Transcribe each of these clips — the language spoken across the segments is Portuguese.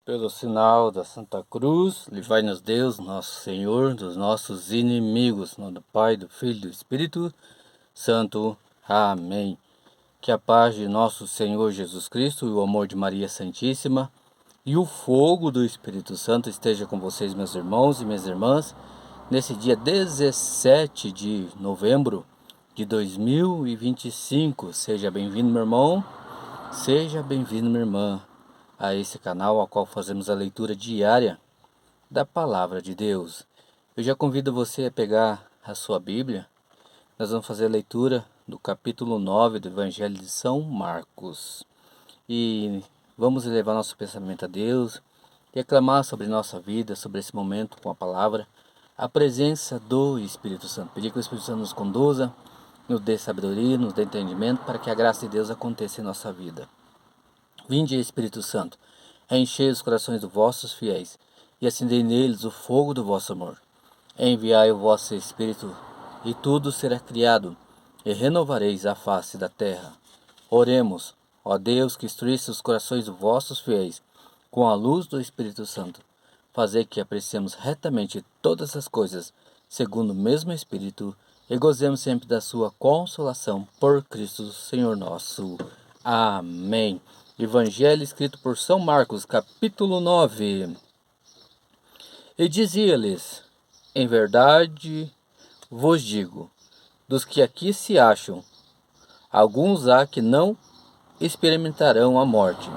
Pelo sinal da Santa Cruz, livrai-nos Deus, nosso Senhor, dos nossos inimigos. Em nome do Pai, do Filho e do Espírito Santo. Amém. Que a paz de nosso Senhor Jesus Cristo e o amor de Maria Santíssima e o fogo do Espírito Santo esteja com vocês, meus irmãos e minhas irmãs, nesse dia 17 de novembro de 2025. Seja bem-vindo, meu irmão. Seja bem-vindo, minha irmã, a esse canal ao qual fazemos a leitura diária da Palavra de Deus. Eu já convido você a pegar a sua Bíblia. Nós vamos fazer a leitura do capítulo 9 do Evangelho de São Marcos. E vamos elevar nosso pensamento a Deus e aclamar sobre nossa vida, sobre esse momento com a Palavra, a presença do Espírito Santo. Pedir que o Espírito Santo nos conduza, nos dê sabedoria, nos dê entendimento, para que a graça de Deus aconteça em nossa vida. Vinde, Espírito Santo, enchei os corações dos vossos fiéis, e acendei neles o fogo do vosso amor. Enviai o vosso Espírito, e tudo será criado, e renovareis a face da terra. Oremos, ó Deus, que instruísse os corações dos vossos fiéis, com a luz do Espírito Santo. Fazei que apreciemos retamente todas as coisas, segundo o mesmo Espírito, e gozemos sempre da sua consolação, por Cristo Senhor nosso. Amém. Evangelho escrito por São Marcos, capítulo 9. E dizia-lhes: em verdade vos digo, dos que aqui se acham, alguns há que não experimentarão a morte,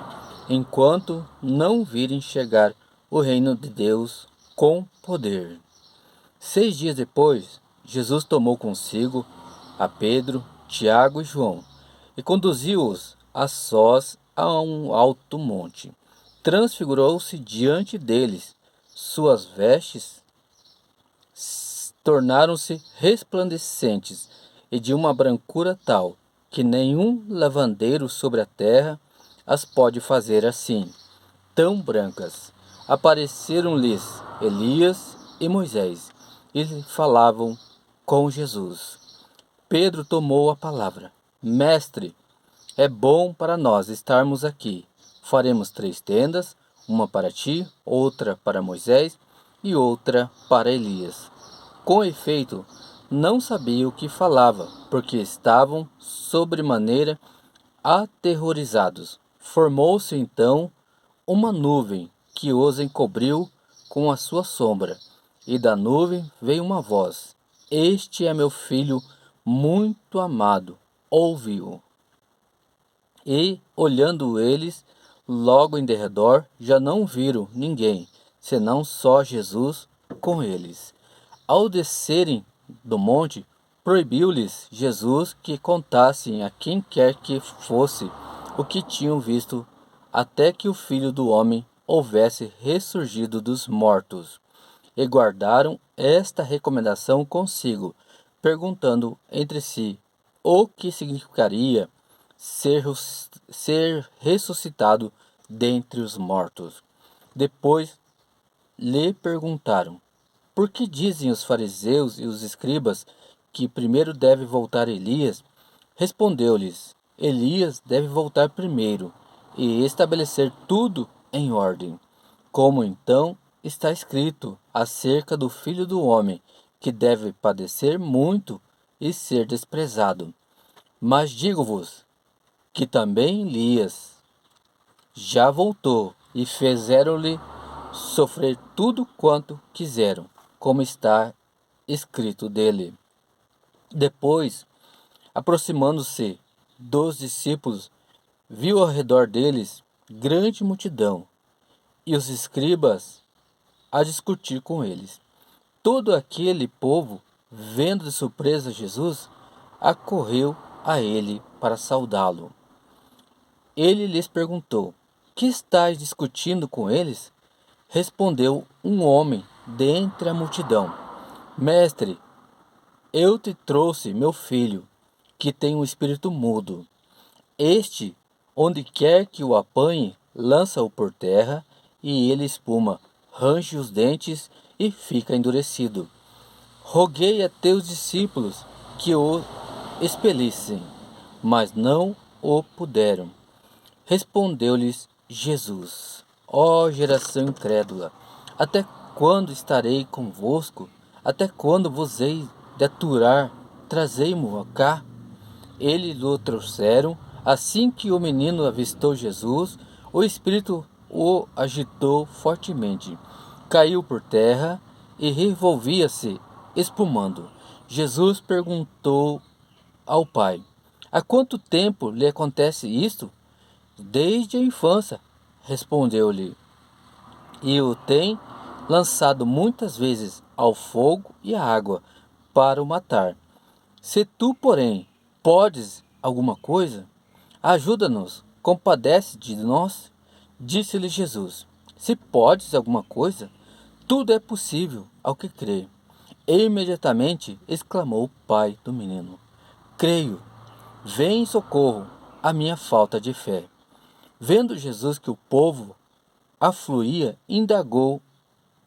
enquanto não virem chegar o reino de Deus com poder. 6 dias depois, Jesus tomou consigo a Pedro, Tiago e João, e conduziu-os a sós a um alto monte. Transfigurou-se diante deles. Suas vestes tornaram-se resplandecentes e de uma brancura tal, que nenhum lavandeiro sobre a terra as pode fazer assim, tão brancas. Apareceram-lhes Elias e Moisés, e falavam com Jesus. Pedro tomou a palavra. Mestre, é bom para nós estarmos aqui. Faremos 3 tendas, uma para ti, outra para Moisés e outra para Elias. Com efeito, não sabia o que falava, porque estavam sobremaneira aterrorizados. Formou-se então uma nuvem que os encobriu com a sua sombra, e da nuvem veio uma voz: Este é meu filho muito amado, ouve-o. E, olhando eles, logo em derredor, já não viram ninguém, senão só Jesus com eles. Ao descerem do monte, proibiu-lhes Jesus que contassem a quem quer que fosse o que tinham visto, até que o Filho do Homem houvesse ressurgido dos mortos. E guardaram esta recomendação consigo, perguntando entre si o que significaria ser ressuscitado dentre os mortos. Depois lhe perguntaram: por que dizem os fariseus e os escribas que primeiro deve voltar Elias? Respondeu-lhes: Elias deve voltar primeiro e estabelecer tudo em ordem. Como então está escrito acerca do Filho do Homem, que deve padecer muito e ser desprezado. Mas digo-vos que também Elias já voltou e fizeram-lhe sofrer tudo quanto quiseram, como está escrito dele. Depois, aproximando-se dos discípulos, viu ao redor deles grande multidão e os escribas a discutir com eles. Todo aquele povo, vendo de surpresa Jesus, acorreu a ele para saudá-lo. Ele lhes perguntou: que estáis discutindo com eles? Respondeu um homem dentre a multidão: Mestre, eu te trouxe meu filho, que tem um espírito mudo. Este, onde quer que o apanhe, lança-o por terra, e ele espuma, range os dentes e fica endurecido. Roguei a teus discípulos que o expelissem, mas não o puderam. Respondeu-lhes Jesus: Ó geração incrédula, até quando estarei convosco? Até quando vos hei de aturar? Trazei-mo cá. Eles o trouxeram. Assim que o menino avistou Jesus, o Espírito o agitou fortemente. Caiu por terra e revolvia-se, espumando. Jesus perguntou ao pai: Há quanto tempo lhe acontece isto? Desde a infância, respondeu-lhe, e o tem lançado muitas vezes ao fogo e à água para o matar. Se tu, porém, podes alguma coisa, ajuda-nos, compadece de nós. Disse-lhe Jesus: Se podes alguma coisa, tudo é possível ao que crê. E imediatamente exclamou o pai do menino: Creio, vem em socorro à minha falta de fé. Vendo Jesus que o povo afluía, indagou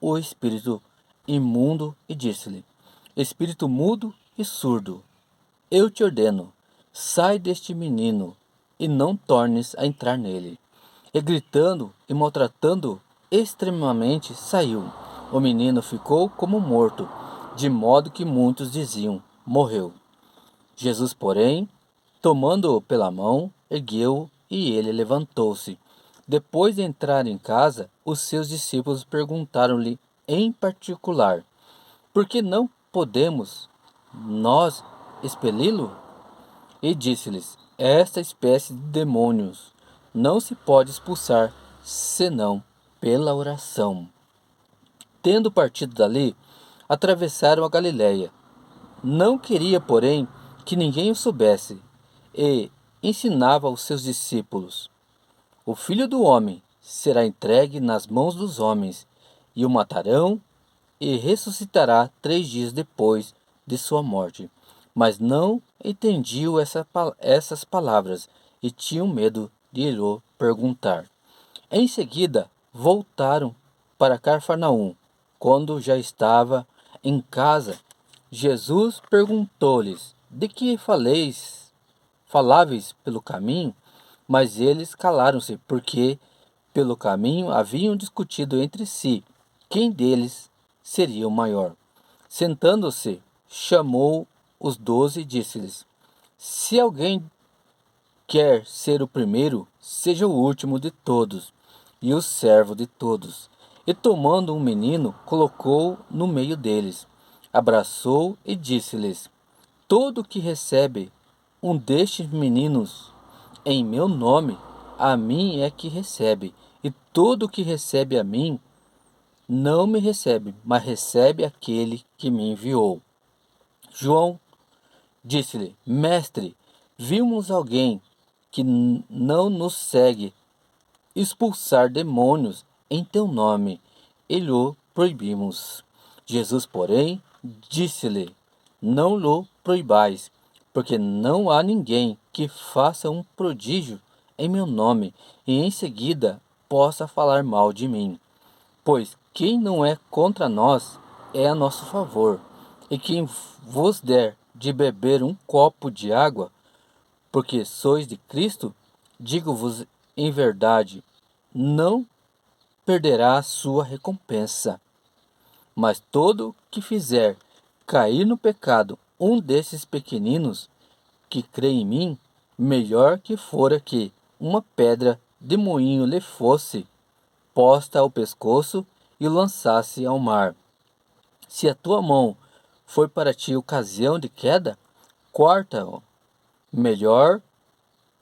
o espírito imundo e disse-lhe: Espírito mudo e surdo, eu te ordeno, sai deste menino e não tornes a entrar nele. E gritando e maltratando extremamente, saiu. O menino ficou como morto, de modo que muitos diziam: morreu. Jesus, porém, tomando-o pela mão, ergueu-o e ele levantou-se. Depois de entrar em casa, os seus discípulos perguntaram-lhe em particular: Por que não podemos nós expeli-lo? E disse-lhes: Esta espécie de demônios não se pode expulsar senão pela oração. Tendo partido dali, atravessaram a Galiléia. Não queria, porém, que ninguém o soubesse, e ensinava aos seus discípulos: O Filho do Homem será entregue nas mãos dos homens, e o matarão, e ressuscitará 3 dias depois de sua morte. Mas não entendiam essas palavras, e tinham medo de lhe perguntar. Em seguida, voltaram para Cafarnaum. Quando já estava em casa, Jesus perguntou-lhes: De que faláveis pelo caminho? Mas eles calaram-se, porque pelo caminho haviam discutido entre si quem deles seria o maior. Sentando-se, chamou os 12 e disse-lhes: Se alguém quer ser o primeiro, seja o último de todos e o servo de todos. E tomando um menino, colocou no meio deles, abraçou e disse-lhes: Todo que recebe um destes meninos em meu nome, a mim é que recebe, e todo que recebe a mim, não me recebe, mas recebe aquele que me enviou. João disse-lhe: Mestre, vimos alguém que não nos segue expulsar demônios em teu nome, e lhe proibimos. Jesus, porém, disse-lhe: Não lhe proibais, porque não há ninguém que faça um prodígio em meu nome e em seguida possa falar mal de mim. Pois quem não é contra nós é a nosso favor, e quem vos der de beber um copo de água, porque sois de Cristo, digo-vos em verdade, não perderá a sua recompensa. Mas todo que fizer cair no pecado um desses pequeninos que crê em mim, melhor que fora que uma pedra de moinho lhe fosse posta ao pescoço e o lançasse ao mar. Se a tua mão for para ti ocasião de queda, corta-o. Melhor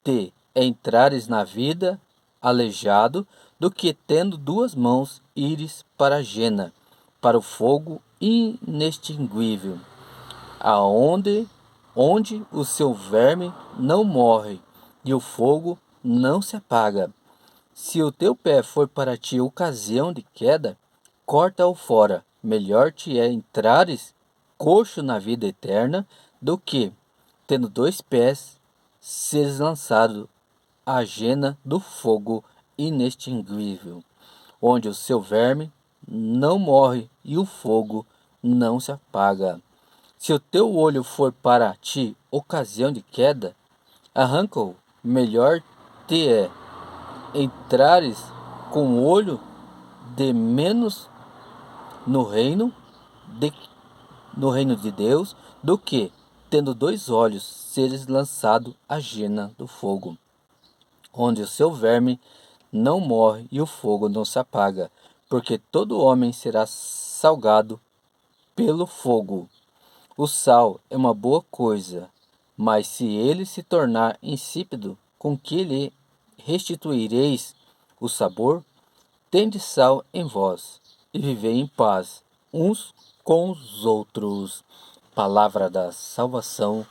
te entrares na vida aleijado do que tendo 2 mãos ires para a jena, para o fogo inextinguível, onde o seu verme não morre e o fogo não se apaga. Se o teu pé for para ti ocasião de queda, corta-o fora. Melhor te é entrares coxo na vida eterna do que, tendo 2 pés, seres lançado à jena do fogo inextinguível, onde o seu verme não morre e o fogo não se apaga. Se o teu olho for para ti ocasião de queda, arranca-o. Melhor te é entrares com um olho de menos no reino de Deus, do que, tendo 2 olhos, seres lançado à gena do fogo, onde o seu verme não morre e o fogo não se apaga, porque todo homem será salgado pelo fogo. O sal é uma boa coisa, mas se ele se tornar insípido, com que lhe restituireis o sabor? Tende sal em vós, e vivei em paz uns com os outros. Palavra da salvação,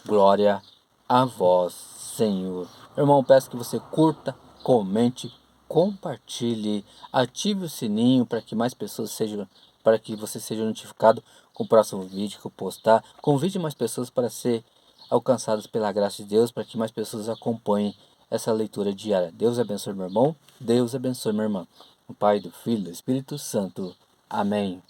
glória a vós, Senhor. Irmão, peço que você curta, comente, compartilhe, ative o sininho para que mais pessoas sejam, para que você seja notificado com o próximo vídeo que eu postar. Convide mais pessoas para ser alcançadas pela graça de Deus, para que mais pessoas acompanhem essa leitura diária. Deus abençoe meu irmão, Deus abençoe minha irmã. O Pai, do Filho e do Espírito Santo. Amém.